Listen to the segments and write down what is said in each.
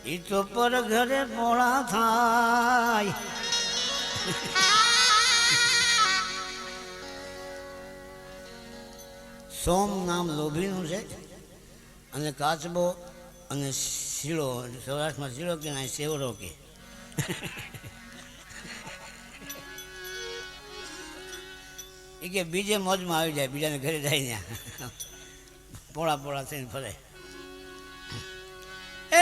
ઈ તો પર ઘરે પોળા થાય. સોમ નામ લોભીનું છે અને કાચબો અને શીળો, સૌરાષ્ટ્રમાં શીળો કે ના સેવરો કે. એ કે બીજે મોજમાં આવી જાય, બીજાને ઘરે જાય ત્યાં પોળા પોળા થઈને ફરે.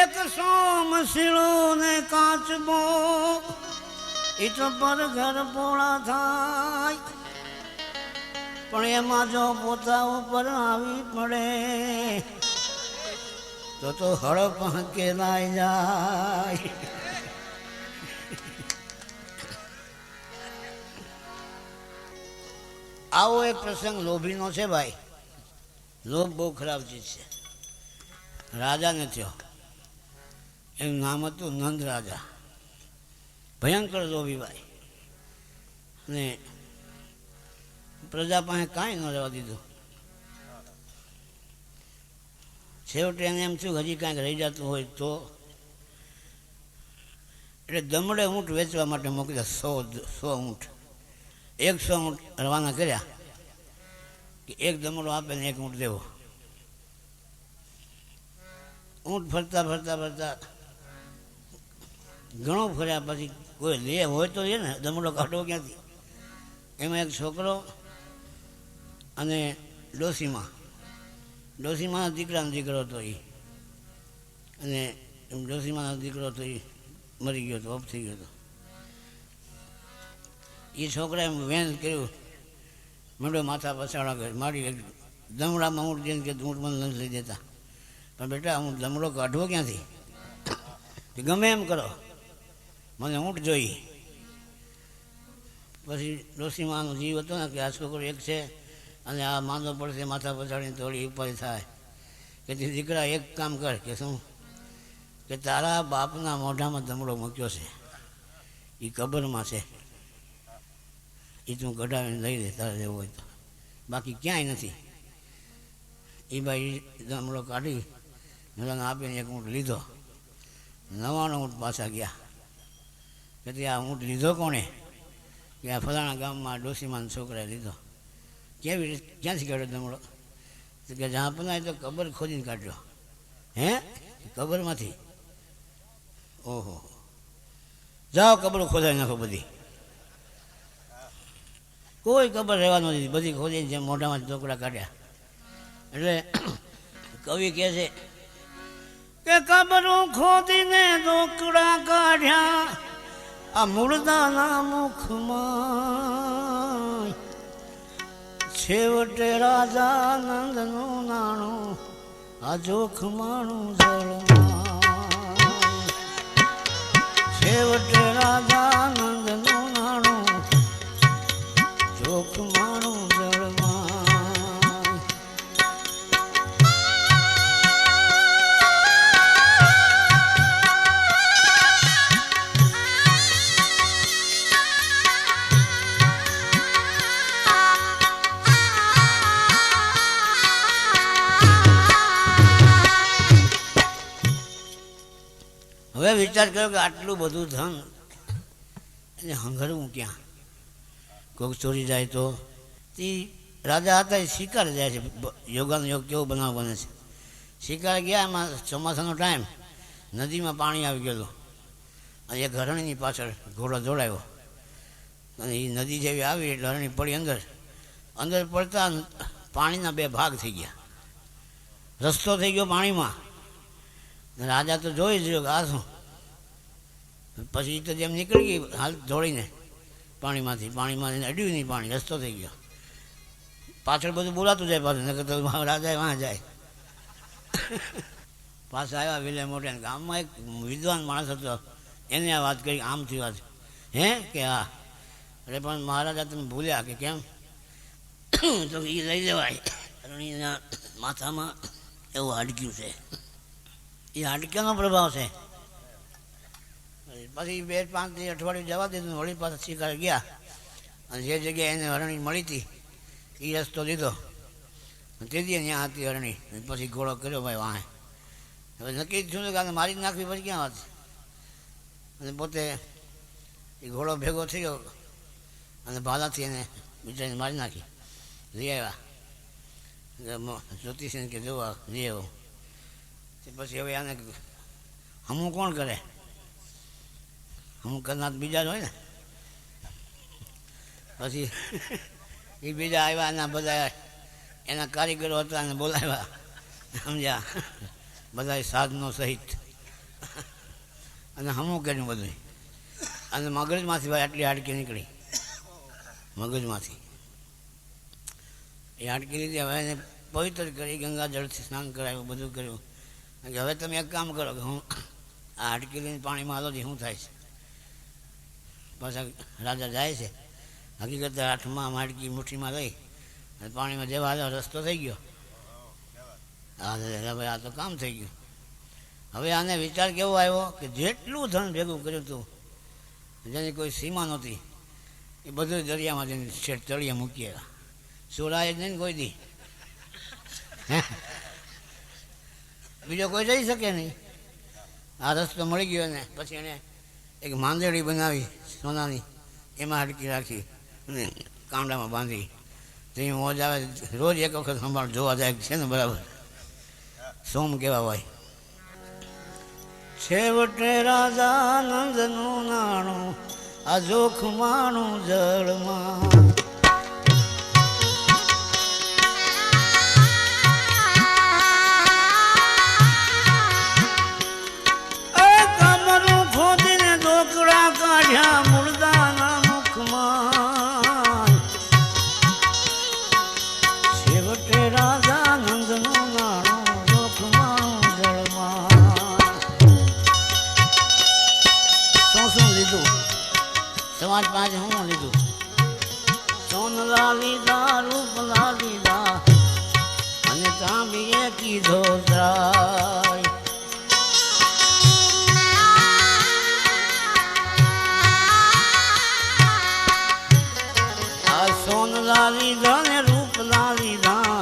એક સોમ શીળો ને કાચબો એ તો પર ઘર પોળા થાય, પણ એમાં જો પોતા ઉપર આવી પડે તો હળપ કેલાઈ જાય. આવો એક પ્રસંગ લોભીનો છે ભાઈ. લોભ બહુ ખરાબ ચીજ છે. રાજાને થયો, એનું નામ હતું નંદ રાજા. ભયંકર લોભી ભાઈ. અને પ્રજા પાસે કાંઈ ન રહેવા દીધું. છેવટે એને એમ થયું હજી કાંઈક રહી જતું હોય તો, એટલે દમડે ઊંટ વેચવા માટે મોકલ્યા. 100 ઊંટ, 100 ઊંટ રવાના કર્યા કે એક દમડો આપે ને એક ઊંટ દેવો. ઊંટ ફરતા ફરતા ફરતા ઘણો ફર્યા પછી કોઈ લે હોય તો લે ને, દમડો કાઢવો ક્યાંથી. એમાં એક છોકરો અને ડોસીમાનો દીકરાનો દીકરો હતો એ. અને ડોસીમાનો દીકરો હતો એ મરી ગયો હતો, ઓફ થઈ ગયો હતો. એ છોકરાએ વેન કર્યું, મંડો માથા પછાડા કરે. મારી દમડામાં ઊંટ જઈને કે ઊંટ મને નથી લઈ દેતા. પણ બેટા હું દમડો કાઢવો ક્યાંથી? ગમે એમ કરો, મને ઊંટ જોઈ. પછી ડોસીમાનો જીવ હતો ને કે આ છોકરો એક છે અને આ માંદો પડશે, માથા પછાડીને થોડી ઉપાય થાય. કે દીકરા એક કામ કર, કે શું? કે તારા બાપના મોઢામાં દમડો મૂક્યો છે, એ કબરમાં છે, એ તું કઢાવીને લઈ દે તારે લેવો હોય તો, બાકી ક્યાંય નથી. એ ભાઈ દમડો કાઢી મેળાને આપીને એક ઊંટ લીધો. 99 ઊંટ પાછા ગયા. કે આ ઊંટ લીધો કોણે? કે આ ફલાણા ગામમાં ડોસીમાના છોકરાએ લીધો. કેવી રીતે, ક્યાંથી કાઢ્યો દમડો? તો કે જ્યાં પનાય તો કબર ખોદીને કાઢ્યો. હે? કબરમાંથી? ઓહો, જાઓ કબરો ખોદાઈ નાખો બધી. કોઈ કબર રહેવા નથી, બધી ખોદીને જેમ મોઢામાં ચોકડા કાઢ્યા. એટલે કવિ કહે છે કે કબરો ખોદીને ચોકડા કાઢ્યા, આ મુર્દાના મુખમાં છેવટે રાજા નંદનું નાણું, આ જોખમાણું જળમાં. છેવટે રાજા નંદનું નાણું, જોખમાણું જળમાં. હવે વિચાર કર્યો કે આટલું બધું ધન એને હંગરવું ક્યાં? કોઈક ચોરી જાય તો. તે રાજા હતા એ શિકાર જાય છે. યોગાનો યોગ કેવો બનાવ બને છે. શિકાર ગયા, એમાં ચોમાસાનો ટાઈમ, નદીમાં પાણી આવી ગયેલું અને એક હરણીની પાછળ ઘોડો દોડાયો અને એ નદી જેવી આવી એટલે હરણી પડી અંદર પડતા પાણીના 2 ભાગ થઈ ગયા. રસ્તો થઈ ગયો પાણીમાં. રાજા તો જોઈ જ રહ્યો કે આ શું. પછી તો જેમ નીકળી ગઈ હાલ દોડીને પાણીમાં અડ્યું નહીં પાણી, રસ્તો થઈ ગયો. પાછળ બધું બોલાતું જાય પાછું, નકર તો રાજા વાં જાય. પાછા આવ્યા વિલે મોટે. ગામમાં એક વિદ્વાન માણસ હતો, એને આ વાત કરી, આમથી વાત. હે કે હા? એટલે પણ મહારાજા તમે ભૂલ્યા. કે કેમ? તો એ લઈ લેવાય. રણીના માથામાં એવું હાડક્યું છે, એ હાડકાનો પ્રભાવ છે. પછી 2-5 અઠવાડિયું જવા દીધું, વળી પાછા શિકાર ગયા અને જે જગ્યાએ એને હરણી મળી હતી એ રસ્તો લીધો. તેથી ત્યાં હતી હરણી. પછી ઘોડો કર્યો ભાઈ વાહે. હવે નક્કી જ થયું કે આને મારી જ નાખવી પછી ક્યાં વાત. અને પોતે એ ઘોડો ભેગો થયો અને ભાલાથી એને બિચારીને મારી નાખી. લઈ આવ્યા જ્યોતિષને કે જોવા લઈ આવ્યો. પછી હવે આને હમું કોણ કરે? હમું કરનાર બીજા જ હોય ને. પછી એ બીજા આવ્યા, એના બધા એના કારીગરો હતા એને બોલાવ્યા, સમજ્યા, બધા સાધનો સહિત, અને હમું કર્યું બધું. અને મગજમાંથી ભાઈ આટલી હાડકી નીકળી, મગજમાંથી એ હાડકી લીધી. હવે એને પવિત્ર કરી, ગંગા જળથી સ્નાન કરાવ્યું, બધું કર્યું. કે હવે તમે એક કામ કરો કે હું આ હાડકી લઈને પાણીમાં હાલો, શું થાય છે. પાછા રાજા જાય છે, હકીકત હાથમાં હાડકી મુઠ્ઠીમાં લઈ અને પાણીમાં જેવા હાલો રસ્તો થઈ ગયો. હા ભાઈ આ તો કામ થઈ ગયું. હવે આને વિચાર કેવો આવ્યો કે જેટલું ધન ભેગું કર્યું હતું, જેની કોઈ સીમા નહોતી, એ બધું દરિયામાં જઈને છેડ તળિયે મૂકી આવ્યા. સોરાય જ નહીં કોઈ દી, બીજો કોઈ જઈ શકે નહીં. આ રસ્તો મળી ગયો ને પછી એણે એક માંદેડી બનાવી સોનાની, એમાં હાડકી રાખી અને કાંડામાં બાંધી. તો એ મોજ આવે, રોજ એક વખત સંભાળ જોવા જાય છે ને, બરાબર સોમ કેવા હોય. છેવટે રાજા નંદનું નાણું આ જોખમાણું જળમાં. કાઢ્યા મુર્દાના મુખમાં. છેવટે રાજા નંદનું નાણું જોખમાણું જળમાં. શું લીધું સમાજ પાસે? શું લીધું? સોનલા લીધા, રૂપલા લીધા, અને તાંબીએ કીધો ત્રાય. સોનલા લીધા ને રૂપલા લીધા,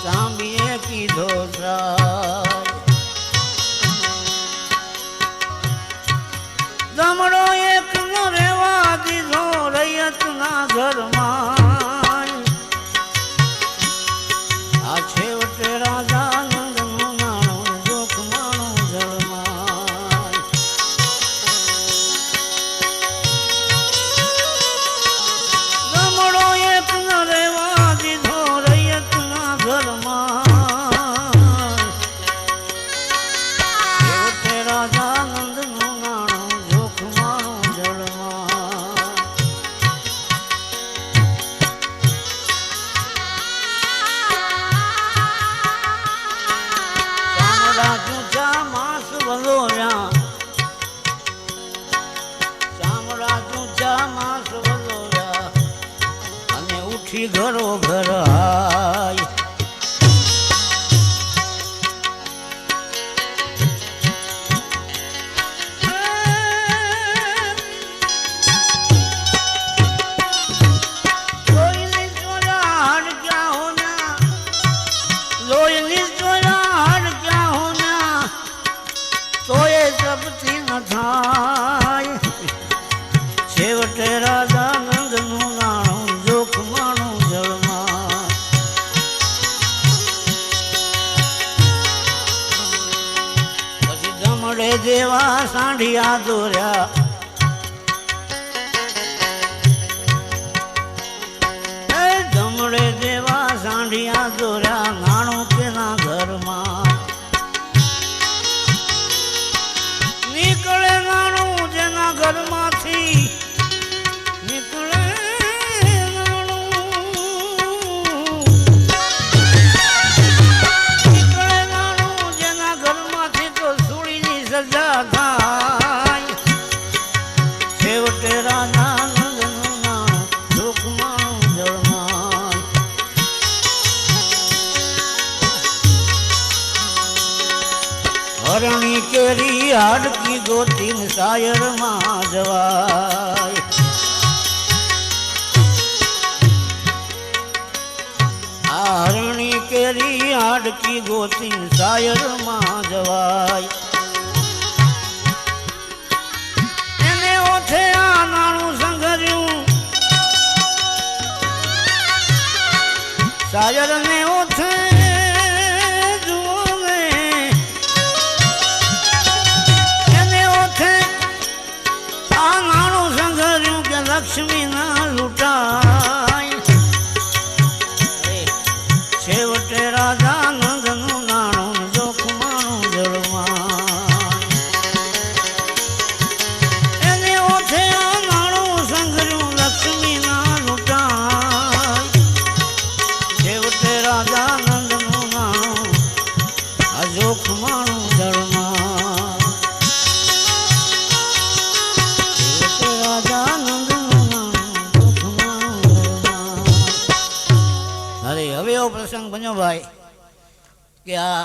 તાંબીએ કીધો ત્રાય. દમડો એક ન રેવા દીધો રૈયતના ઘરમાં. આ છેવટે રાજા નંદનું નાણું જોખમાણું જળમાં. દમડો એક ન રેવા દીધો રૈયતના ઘરમાં. છેવટે રાજા નંદનું નાણું જોખમાણું જળમાં. ચામડા ચૂંચા માંસ વલોવ્યા, ચામડા ચૂંચા માંસ વલોવ્યા, અને ઉઠી ઘરો ઘર હાય. લોહીની ચોરા હાડક્યા હોના, લોહીની ચોરા હાડક્યા હોના, તોય જપથી ન થાય. છેવટે રાજા નંદનું નાણું જોખમાણું જળમાં. પછી દમડે જેવા સાંઢિયા દોર્યા, દમડે જેવા સાંઢિયા દોર્યા, નાણું તેના ઘરમાં. નીકળે નાણું જેના ઘરમાંથી, નીકળે નાણું, નીકળે નાણું જેના ઘરમાંથી, તો સુડીની સજા થાય. છેવટે રાજા નંદનું નાણું જોખમાણું જળમાં. હરણી કેરી હાડકી ગોતીને શાયરમાં જવાય. આ હરણી કેરી હાડકી ગોતી શાયરમાં જવાય એને ઓઠે આ નાણું સંઘર્યું શાયર ને ઓઠે જુઓ એને ઓઠે આ નાણું સંઘર્યું કે લક્ષ્મી ના લૂંટાય છેવટે રાજા નંદનું નાણું જોખમાણું જળમાં એને ઓઠે આ નાણું સંઘર્યું લક્ષ્મી ના લૂંટાય છેવટે રાજા નંદનું નાણું આ જોખમાણું જળમાં છેવટે રાજા નંદનું નાણું જોખમાણું જળમાં. અરે હવે એવો પ્રસંગ બન્યો ભાઈ કે આ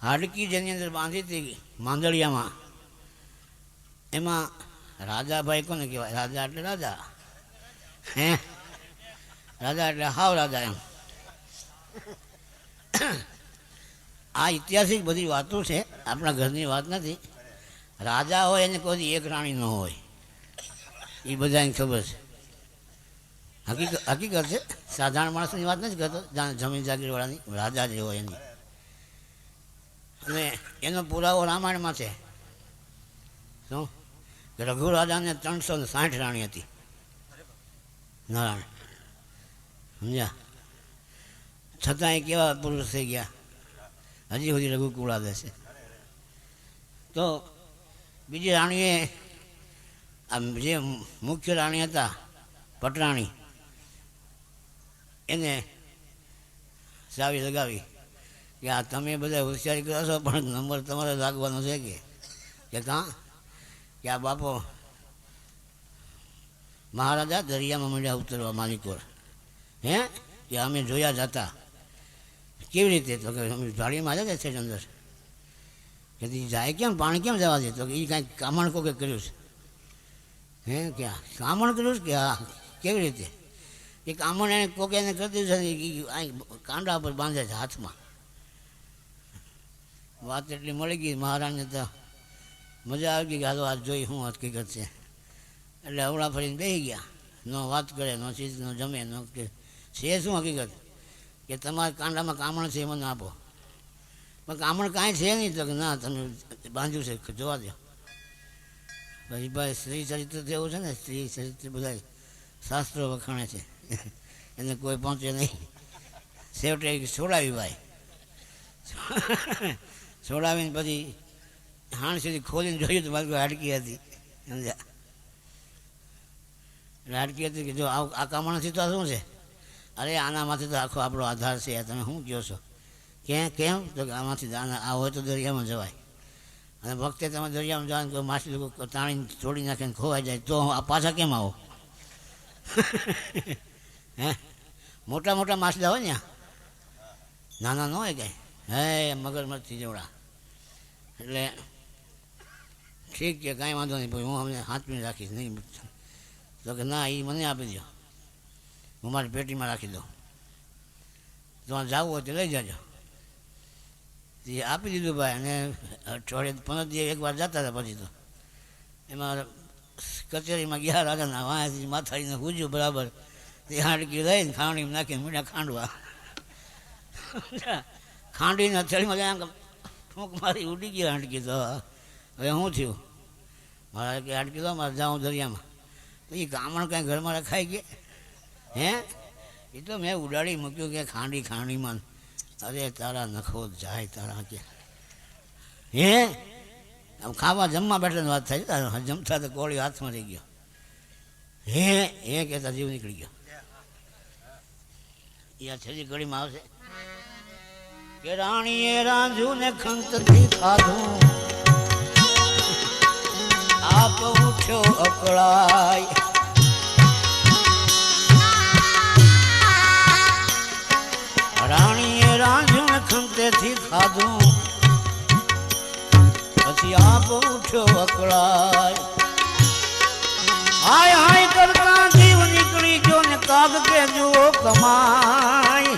હાડકી જેની અંદર બાંધી હતી માંદળિયામાં એમાં રાજાભાઈ કોને કહેવાય? રાજા એટલે રાજા, હે રાજા એટલે હાવ રાજા એમ. આ ઐતિહાસિક બધી વાતો છે, આપણા ઘરની વાત નથી. રાજા હોય એને કોઈ એક રાણી ન હોય, એ બધાને ખબર છે. હકીકત છે, સાધારણ માણસની વાત નથી કરતો, જમીન જાગીરવાળાની. રાજા જે હોય એની. અને એનો પુરાવો રામાયણમાં છે. શું કે રઘુ રાજાને 360 રાણી હતી. નારાયણ સમજ્યા? છતાં એ કેવા પુરુષ થઈ ગયા, હજી સુધી રઘુકુળ આવે છે. તો બીજી રાણીએ જે મુખ્ય રાણી હતા પટરાણી, એને ચાવી લગાવી કે આ તમે બધા હોશિયારી કરો છો પણ નંબર તમારે લાગવાનો છે કે કાં કે આ બાપો મહારાજા દરિયામાં મળ્યા ઉતરવા માલિકોર, હે કે અમે જોયા જતા. કેવી રીતે? તો કે અમે જાળીમાં આવ્યા છે અંદર. કે જાય કેમ? પાણી કેમ જવા દે? તો કે એ કાંઈક કામણ કોકે કર્યું છે. હે કે કામણ કર્યું છે કે હા? કેવી રીતે? એ કામણ એને કોકે એને કરી દીધું છે, કાંડા પર બાંધે છે હાથમાં. વાત એટલી મળી ગઈ મહારાજને, તો મજા આવી ગઈ કે હાલો આજ જોઈ શું હકીકત છે. એટલે અવળા ફરીને બેસી ગયા. ન વાત કરે, ન ચીજ, ન જમે, ન કે છે શું હકીકત કે તમારા કાંડામાં કામણ છે મને આપો. પણ કામણ કાંઈ છે નહીં. તો કે ના, તમે બાંધ્યું છે જોવા દો. પછી ભાઈ સ્ત્રી ચરિત્ર જેવું છે ને, સ્ત્રી ચરિત્ર બધા શાસ્ત્રો વખાણે છે, એને કોઈ પહોંચે નહીં. છેવટે છોડાવી ભાઈ, છોડાવીને પછી હાણ સુધી ખોલીને જોયું તો મારી હાડકી હતી. સમજ્યા? હાડકી હતી કે જો આ કામણથી તો શું છે? અરે આનામાંથી તો આખો આપણો આધાર છે. તમે શું કહો છો? કેમ? તો કે આમાંથી આ હોય તો દરિયામાં જવાય. અને વખતે તમે દરિયામાં જવાનું કોઈ માછલી લોકો તાણીને છોડી નાખીને ખોવાઈ જાય તો આ પાછા કેમ આવો? હે મોટા મોટા માછલા હોય ને, નાના ન હોય કાંઈ. હે મગરમચ્છી જેવડા. એટલે ઠીક છે, કાંઈ વાંધો નહીં, હું અમને હાથમાં રાખીશ નહીં. તો કે ના, એ મને આપી દો, હું મારી પેટીમાં રાખી દઉં. તમારે જવું હોય તો લઈ જાજો. એ આપી દીધું ભાઈ. અને અઠવાડિયે 15 દિવસ એકવાર જતા હતા. પછી તો એમાં કચેરીમાં ગયા રાજાના, વાંથી માથાડીને પૂજ્યું બરાબર. તે હાડકી લઈને ખાંડીમાં નાખીને મીઠા ખાંડવા. ખાંડીને હથેળીમાં આમ ફૂંક મારી ઉડી ગઈ હાડકી. તો હવે શું થયું? મારા કે હાડકી તો મારે જાઉં દરિયામાં. તો એ કામણ કાંઈ ઘરમાં રખાઈ ગયા? હે એ તો મેં ઉડાડી મૂક્યું કે ખાંડીમાં. અરે તારા નખો જાય તારા કે. હે આમ ખાવા જમવા બેઠાની વાત થાય, જમતા તો કોળી હાથમાં રહી ગયો. હે કહેતા જીવ નીકળી ગયો. એ આ છેલ્લી ઘડીમાં આવશે કે રાણીએ રાંધ્યું ને ખંતથી ખાધું, આપ ઉઠ્યો અકળાય. રાણીએ રાંધ્યું ને ખંતેથી ખાધું, પછી આપ ઉઠ્યો અકળાય. હાય હાય કરતા જીવ નીકળી ગયો ને કાગ કે જુઓ કમાય.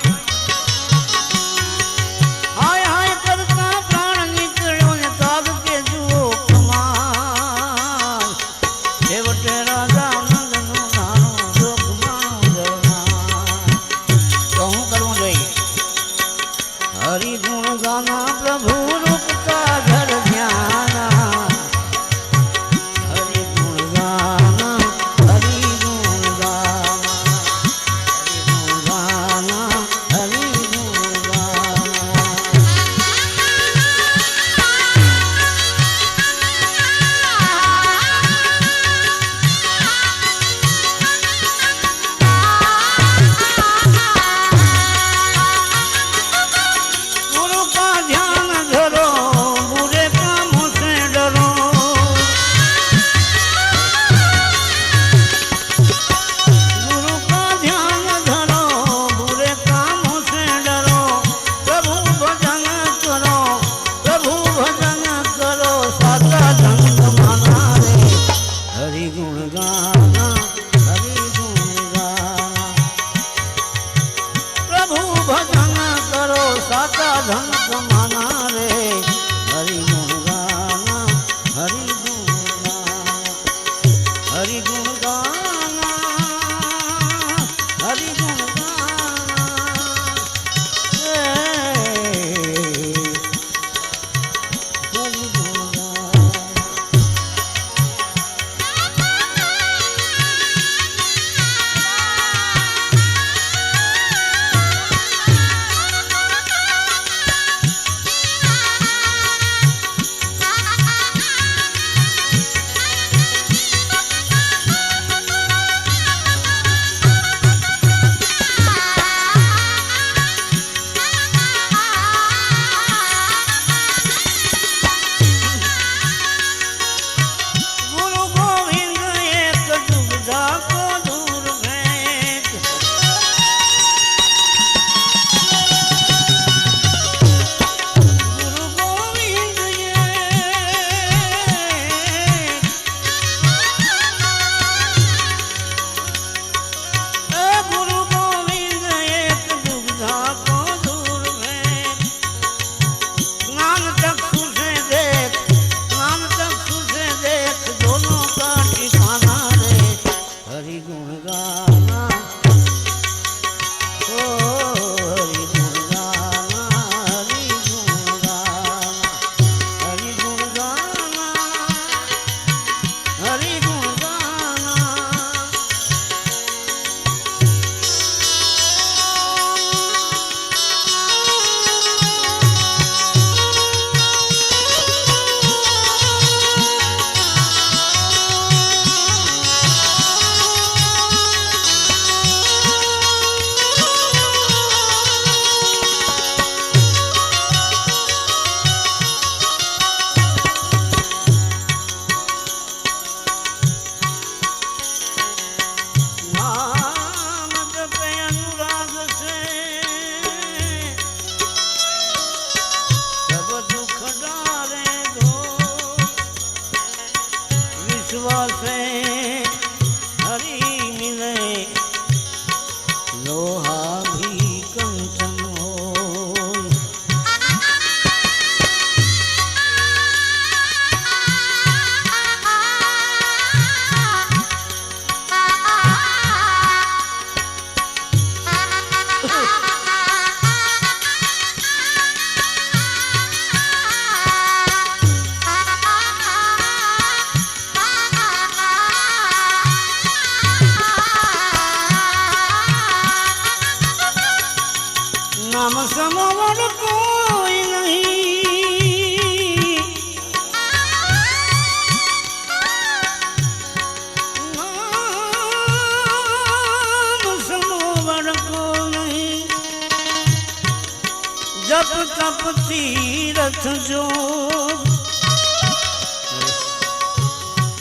तीरथ जो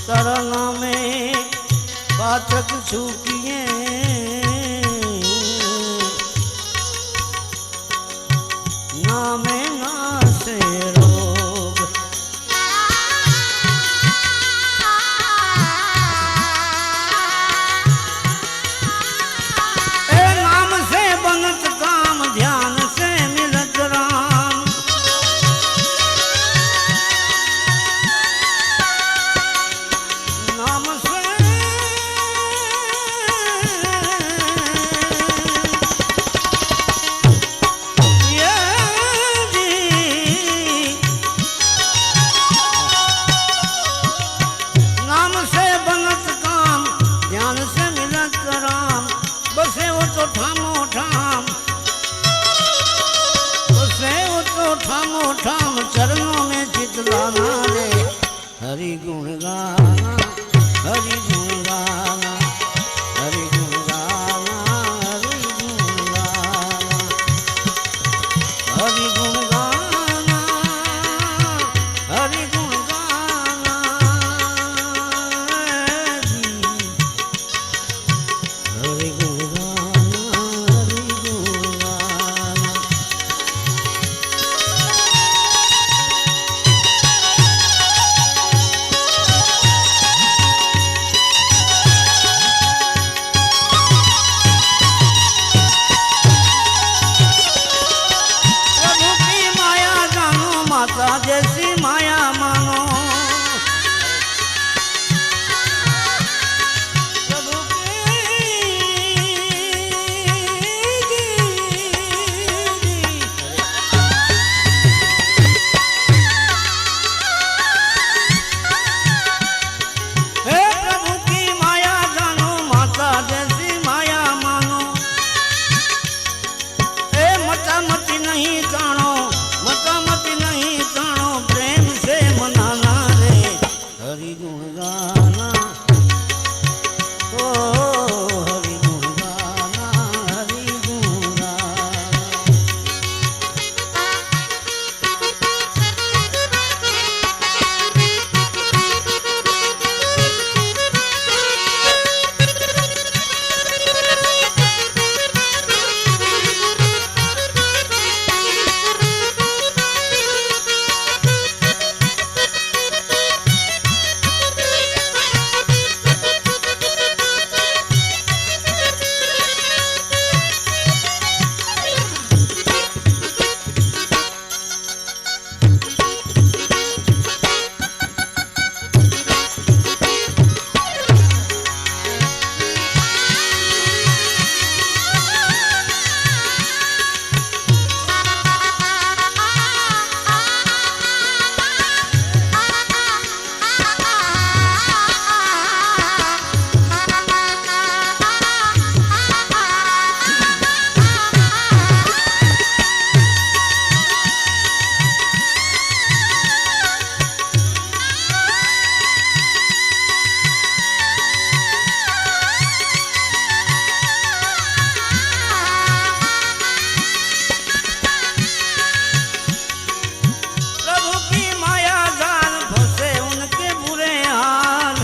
तारा नामे पातक छूकिए नामे नासे रोग ए नाम से बनत काम ध्यान से मिलत राम नाम से ये जी नाम से बनत काम ध्यान से मिलत राम बसे वो तो ठामो ठाम बसे वो तो ठामो ठाम चरणों में चित लाना रे हरि गुण गाना हरि गुण गाना हरि गुण गाना हरि गुण गाना हरि गुण गाना हरि गुण गाना जी हरि गुण गाना हरि गुण गाना प्रभु की माया जानो माता जैसी माया मानो प्रभु की हे प्रभु की माया जानो माता जैसी माया मानो ए मता मती नहीं ताणो मता मती नहीं ताणो प्रेम से मनाना रे हरि गुण गाना ओ हरि गुण गाना हरि गुण गाना प्रभु की माया जाल फंसे उनके बुरे हाल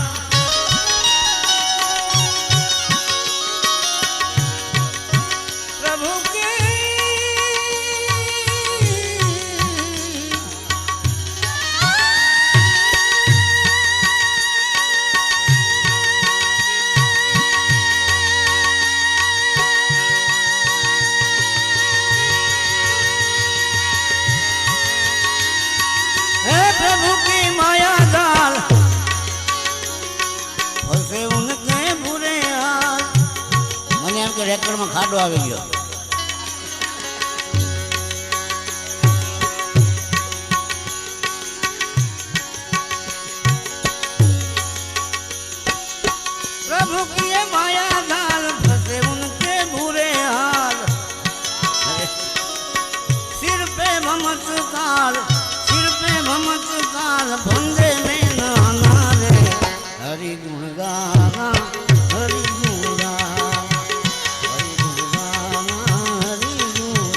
प्रभु के हे प्रभु की माया जाल फंसे उनके बुरे हाल મને એમ કે રેકર્ડમાં ખાડો આવી ગયો प्रभु की ये माया जाल फंसे उनके बुरे हाल सिर पे ममत्कार फंदे में नाना रे हरि गुण गाना हरि गुण गाना हरि गुण गाना हरि गुण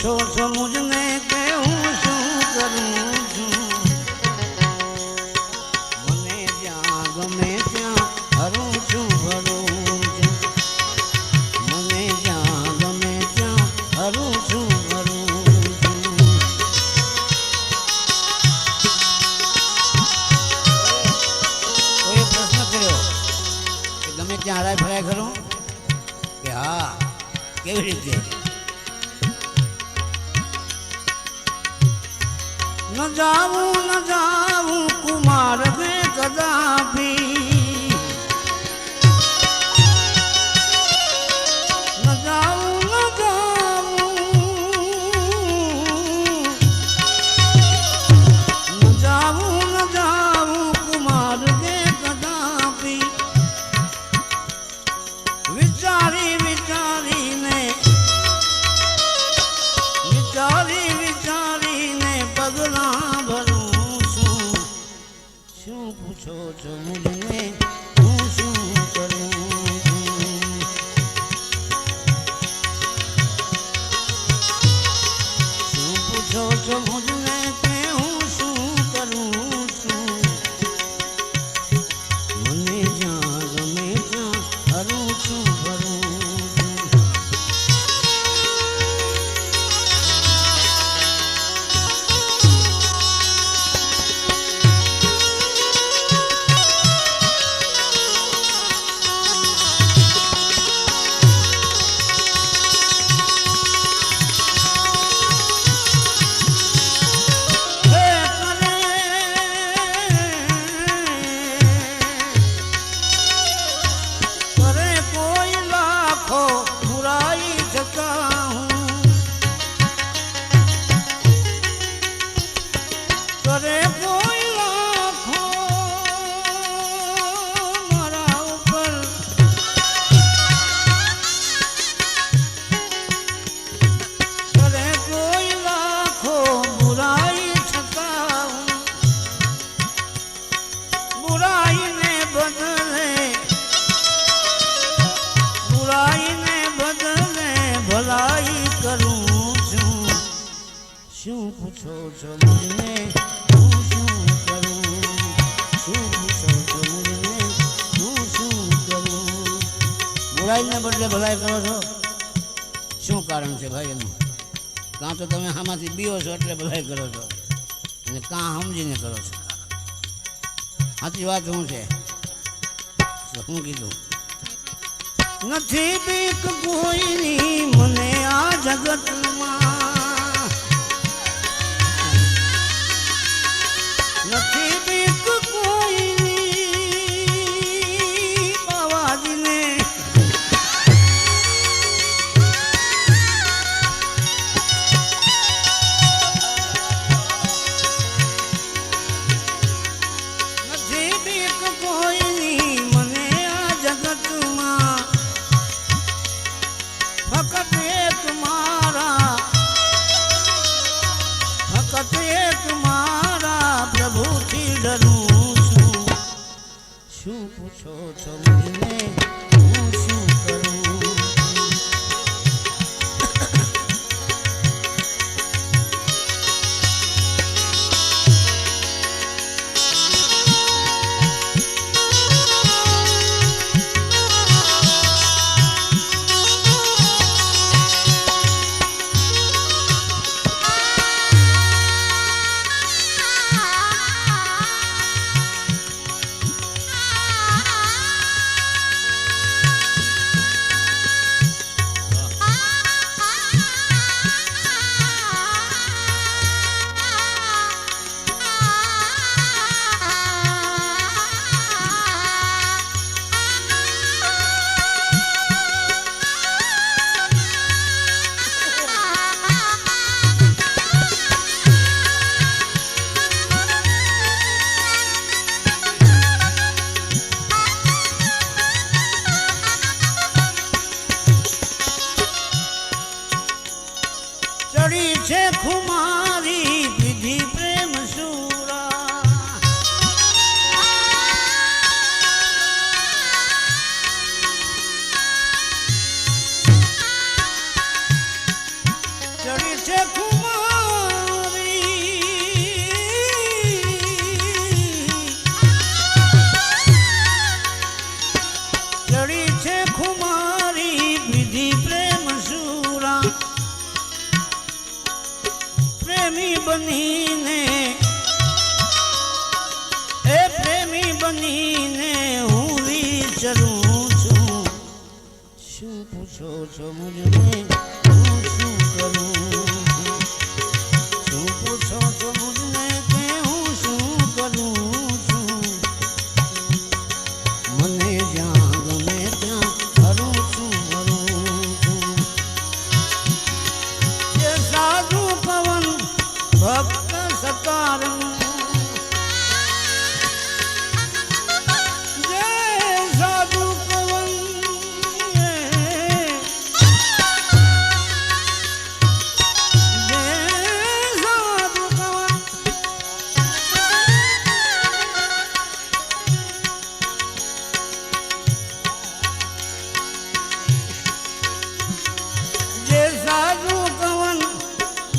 પૂછો છો મુજને કે હું શું કરું છું મને જ્યાં ગમે ત્યાં હરું છું ભરું છું મને જ્યાં ગમે ત્યાં હરું છું ભરું છું કોઈ પ્રશ્ન કર્યો કે ગમે ત્યાં હરાય ફરાય ખરું કે હા કેવી રીતે न जाऊं कुमार में कदापि न जाऊं कुमार में कदापि विचारी विचारीने पगला भरूं છું શું પૂછો છો મુજને હું શું કરું શું પૂછો છો મુજને કે હું શું કરું છું મને જ્યાં ગમે ત્યાં હરું છું ભરું करे कोई लाखों मारा ऊपर करे कोई लाखों बुराई छकाऊं बुराई ने बदले भलाई करूं છું શું પૂછો છો મુજને બુરાઈને બદલે ભલાઈ કરો છો શું કારણ છે ભાઈ એનું કાં તો તમે આમાંથી બીઓ છો એટલે ભલાઈ કરો છો અને કાં સમજીને કરો છો સાચી વાત શું છે શું કીધું નથી બીક કોઈની મને આ જગતમાં નથી બીક કોઈની બાવાજીને નથી બીક કોઈની મને આ જગતમાં ફકત એક મારા પ્રભુથી ડરું છું શું પૂછો છો મને હું શું કરું બનીને એ પ્રેમી બનીને હું વિચરું છું. શું પૂછો છો મુજને હું શું કરું? શું પૂછો છો મુજને કે હું શું કરું છું? મને જ્યાં ગમે ત્યાં ફરું છું ફરું છું. જે સાધુ પવન ભક્ત સતારનું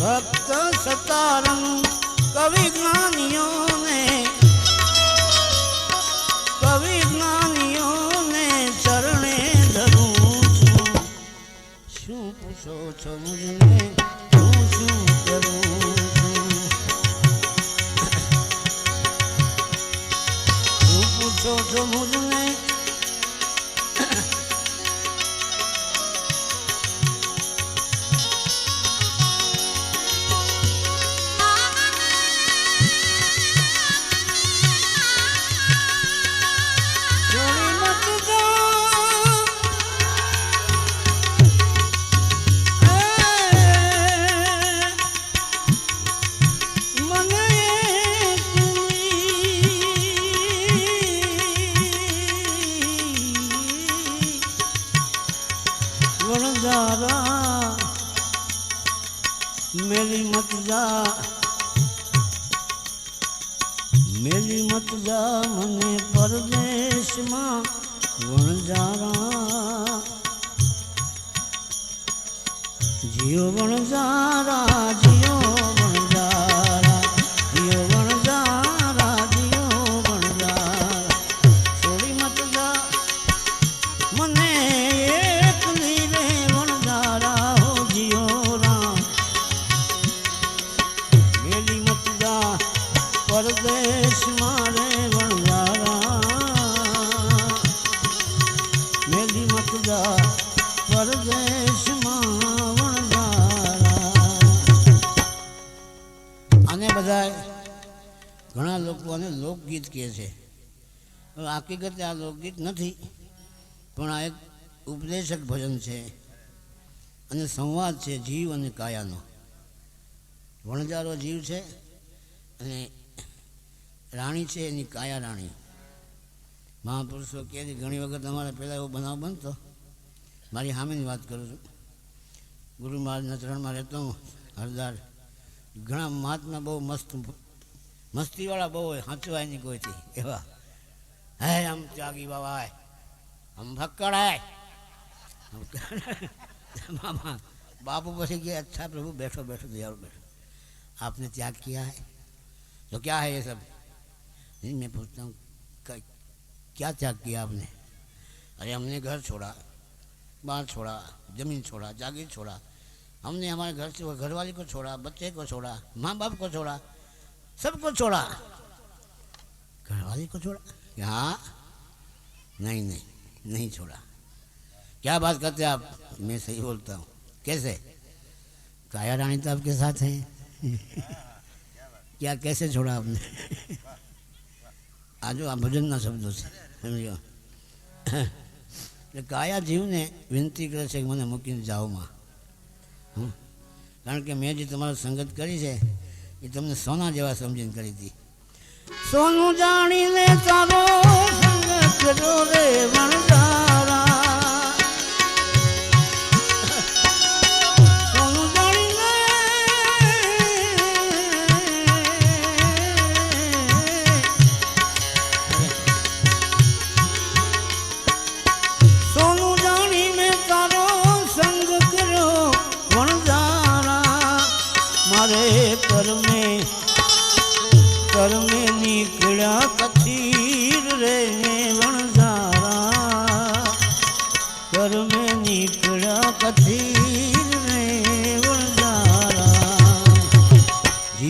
ભક્ત સતારંગ કવિ જ્ઞાનીઓને ચરણે ધરું છું. શું પૂછો છો મુજને હું શું કરું છું? શું પૂછો છો મુજને મેલી મત જા મને પરદેશમાં વણજારા. જીઓ વણજારા જીઓ વણજારા જીઓ વણજારા જીઓ વણજારા. છોડી મત જા મને એકલી રે વણજારા હો જીઓ રામ. મેલી મત જા પરદેશ મારે વણજારા. મેલી મત જા પરદેશમાં વણજારા. આને બધા ઘણા લોકો આને લોકગીત કહે છે. હકીકતે આ લોકગીત નથી, પણ આ એક ઉપદેશક ભજન છે અને સંવાદ છે જીવ અને કાયાનો. વણજારો જીવ છે અને રાણી છે એની કાયા રાણી. મહાપુરુષો કહે છે ઘણી વખત અમારે પહેલાં એવો બનાવ બનતો. મારી સામેની વાત કરું છું. ગુરુ મહારાજના ચરણમાં રહેતો હું હરદાર. ઘણા મહાત્મા બહુ મસ્તીવાળા બહુ હોય, સાચવાય નહીં કોઈથી એવા. હે આમ ત્યાગી બાબા આય, આમ ભક્કડ આય. बापू પછી કે अच्छा प्रभु बैठो बैठो दयालु बैठो, आपने त्याग किया है तो क्या है ये सब? नहीं, मैं पूछता हूँ क्या त्याग किया आपने? अरे हमने घर छोड़ा, बाहर छोड़ा, जमीन छोड़ा, जागीर छोड़ा, हमने हमारे घर से घरवाली को छोड़ा, बच्चे को छोड़ा, माँ बाप को छोड़ा, सबको छोड़ा। घरवाली को छोड़ा? हाँ, नहीं नहीं नहीं छोड़ा। क्या बात करते आप? मैं सही बोलता हूँ। कैसे? काया रानी तो आपके साथ हैं। क्या कैसे छोड़ा आपने? आजो आ भजन ना शब्दों से समझो। काया जीव ने विनती करे છે કે મને મૂકીને જાઓ માં, કારણ કે મેં જે તમારી સંગત કરી છે એ તમને સોના જેવા સમજીને કરી હતી. સોનું જાણીને તારો સંગ કર્યો રે વણજારા, कर्मे निकला कथीर रे वणजारा, कर्मे निकला कथीर रे वणजारा।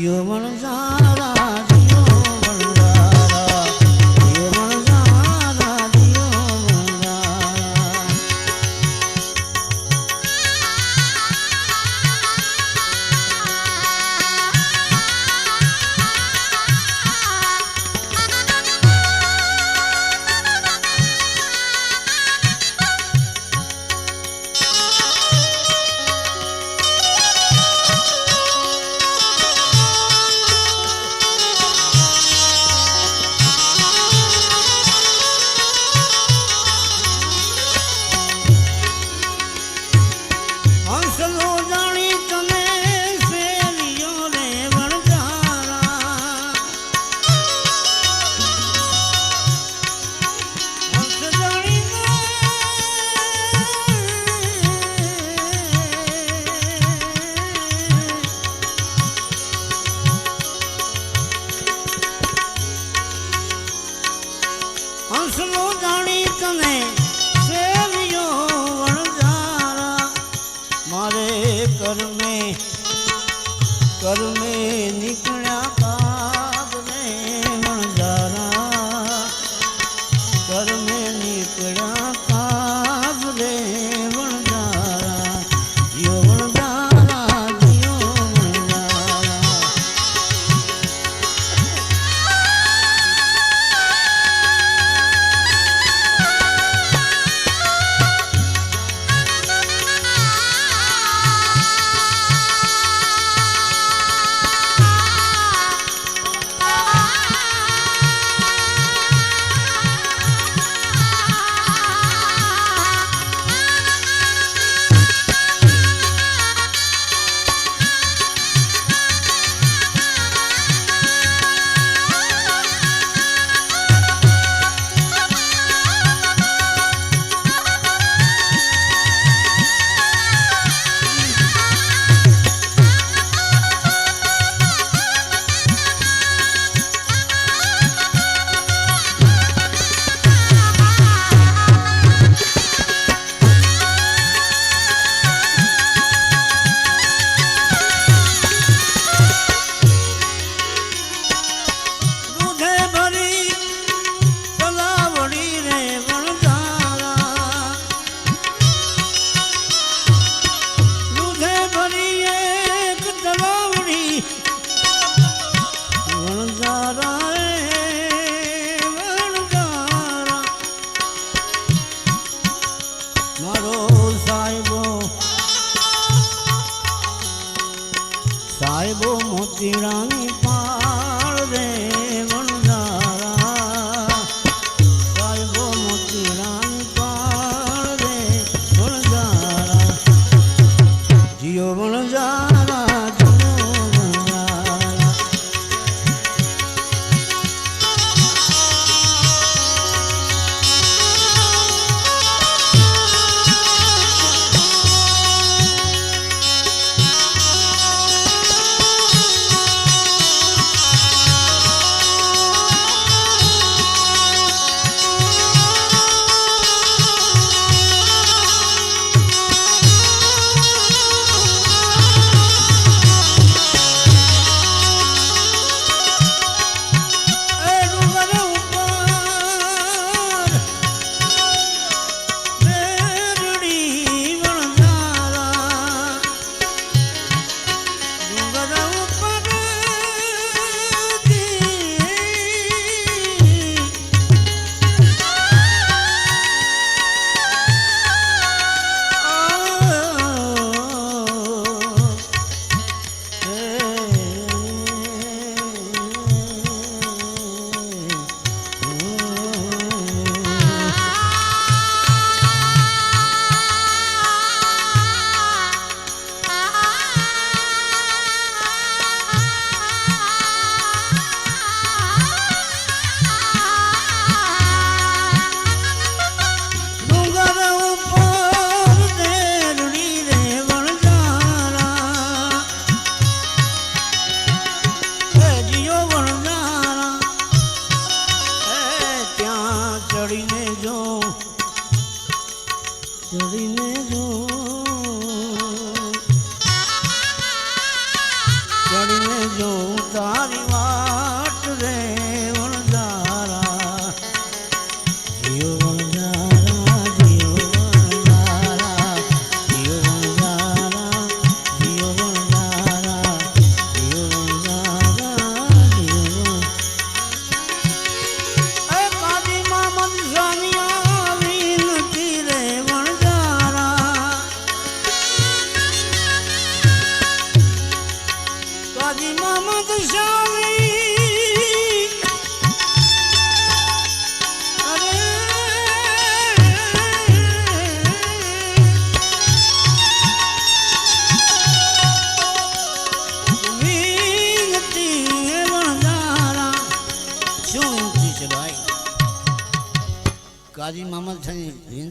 જીઓ વણઝારા જીઓ વણઝારા જીઓ વણઝારા જીઓ વણઝારા હંસલો જાણી તને શેરીઓ રે વણઝારા હંસ જાણીને હંસલો જાણી તને શેરીઓ વણઝારા મારે કરમે નીકળ્યા કાગને વણઝારા કરમે નીકળ્યા કાગને વણઝારા જીઓ વણઝારા જીઓ વણઝારા દૂધે ભરી તલાવડી રે વણઝારા દૂધે ભરી એક તલાવડી વણઝારા વણઝારા મારો સાહેબો મોતીડાની પાળ રે વણઝારા સાહેબો મોતીડાની પાળ રે વણઝારા જીઓ વણઝારા જીઓ વણઝારા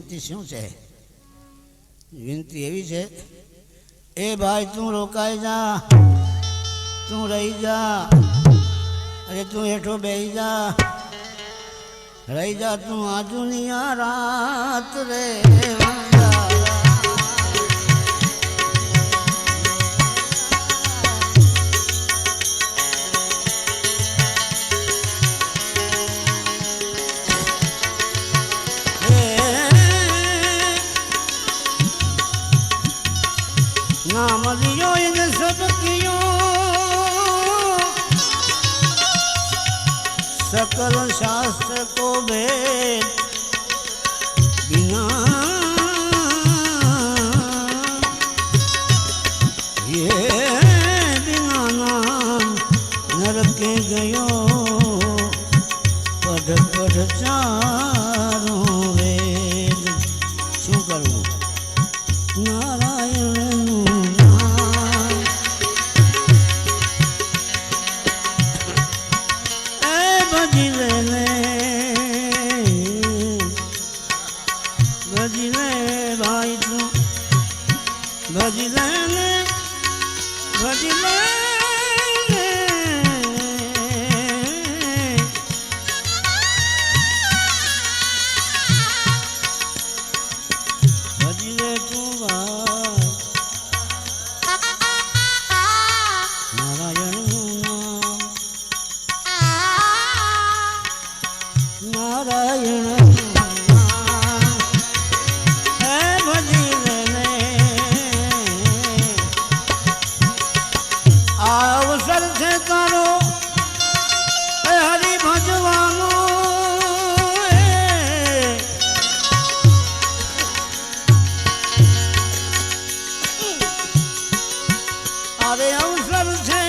વિનંતી શું છે? વિનંતી એવી છે, એ ભાઈ તું રોકાઈ જા, તું રહી જા, અરે તું હેઠો બેહી જા, રહી જા તું આજુની આ રાત રે नाम लियो इन सब कियो सकल शास्त्र को भेद बिना ये बिना नाम नरके गयो पढ़ पढ़ चारों वेद शू करूं नारायण भाई तू भजले भजले भजले तू भाई नारायण नारायण अवसर से करो हरि भजवानो अरे अवसर से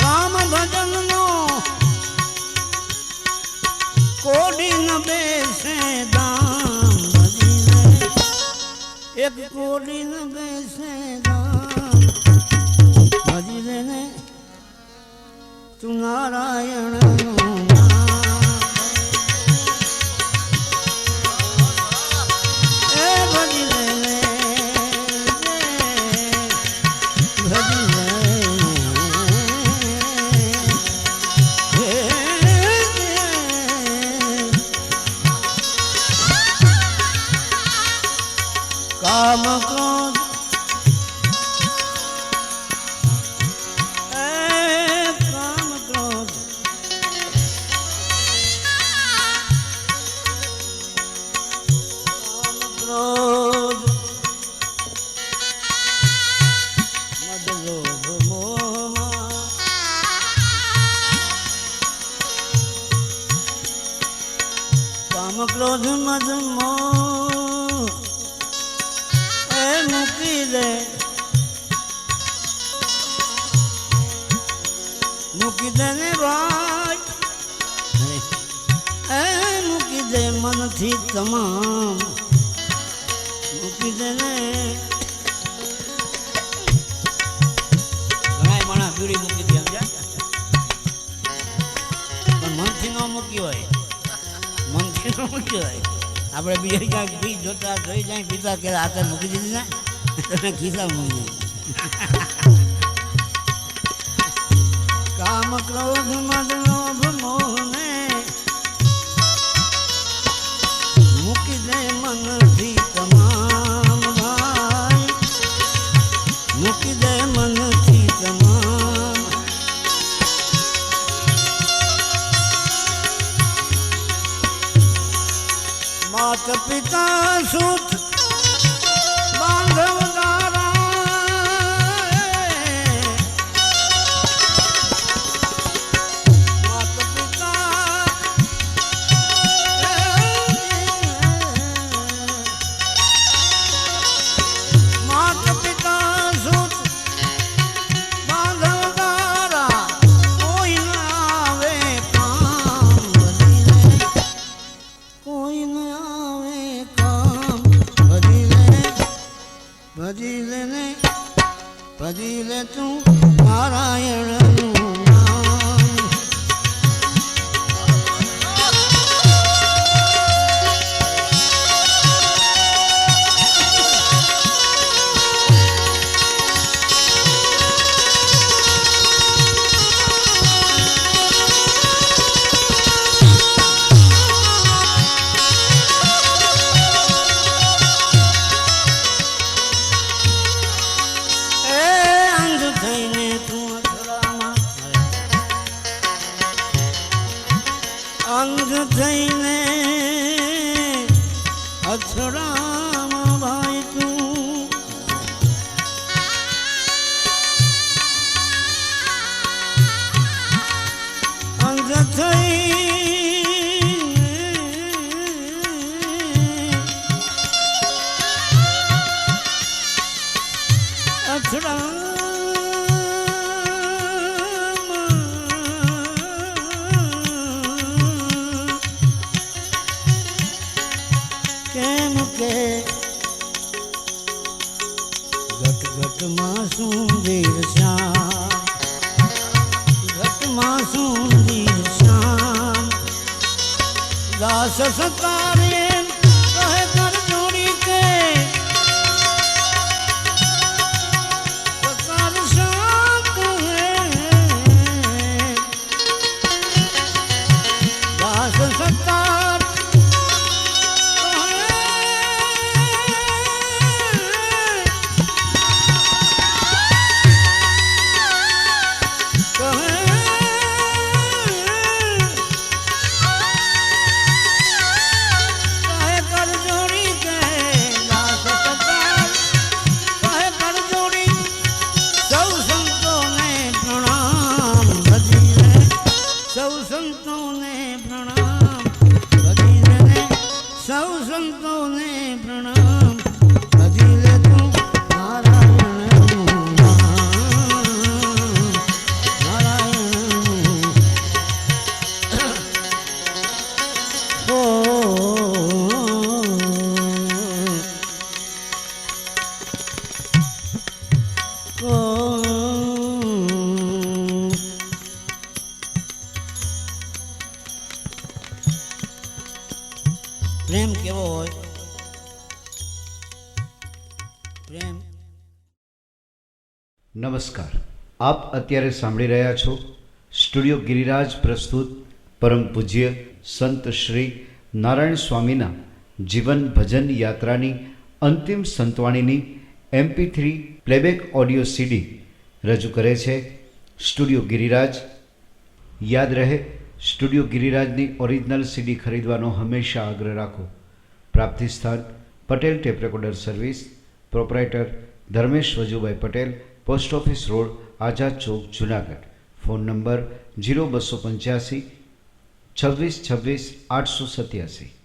राम भजन नो कोडी न बेसे दाम भजीले एक कोडी न बेसे दाम भजीले ने तू नारायण ए भजीले ने भजीले काम क्रोध क्रोध मद मोह ए मुकी दे ने भाई ए मुकी दे मन थी तमाम मुकी दे ने घણા માણસ પીડી મૂકી દે પણ મનથી ન મૂકી હોય મનથી ન મૂકી હોય આપણે બીજા ક્યાંક પી જોતા જોઈ જાય પીતા કે હાથે મૂકી દીધી ને તમે ખિસ્સા મૂકી કામ ક્રોધ મદ લોભ મોહ ને મૂકી દે મનથી તમામ ભાઈ મૂકી દે મનથી તમામ मात पिता सुत बांधव मात पिता मात पिता सुत बांधव कोई न आवे काम कोई न भजी ले तू नारायण ઘટમાં સુંદર શ્યામ, ઘટમાં સુંદર શ્યામ, દાસ સતારે કહે કર જોડી કે સતાર શ્યામ કહે, દાસ સતાર સૌ સંતોને પ્રણામ ભજીને, સૌ સંતોને પ્રણામ ભજી લે તું નારાયણનું નામ, નારાયણનું ઓ પ્રેમ કેવો હોય? પ્રેમ. નમસ્કાર, આપ અત્યારે સાંભળી રહ્યા છો સ્ટુડિયો ગિરિરાજ પ્રસ્તુત પરમ પૂજ્ય સંત શ્રી નારાયણ સ્વામીના જીવન ભજન યાત્રાની અંતિમ સંતવાણીની MP3 પ્લેબેક ઓડિયો CD રજૂ કરે છે સ્ટુડિયો ગિરિરાજ. યાદ રહે, સ્ટુડિયો ગિરિરાજની ઓરિજિનલ CD ખરીદવાનો હંમેશા આગ્રહ રાખો. પ્રાપ્તિ સ્થાન Patel tape recorder service, proprietor Dharmesh Vajubhai Patel, post office road, Azad Chowk, Junagadh. Phone number 0285 26 26 887.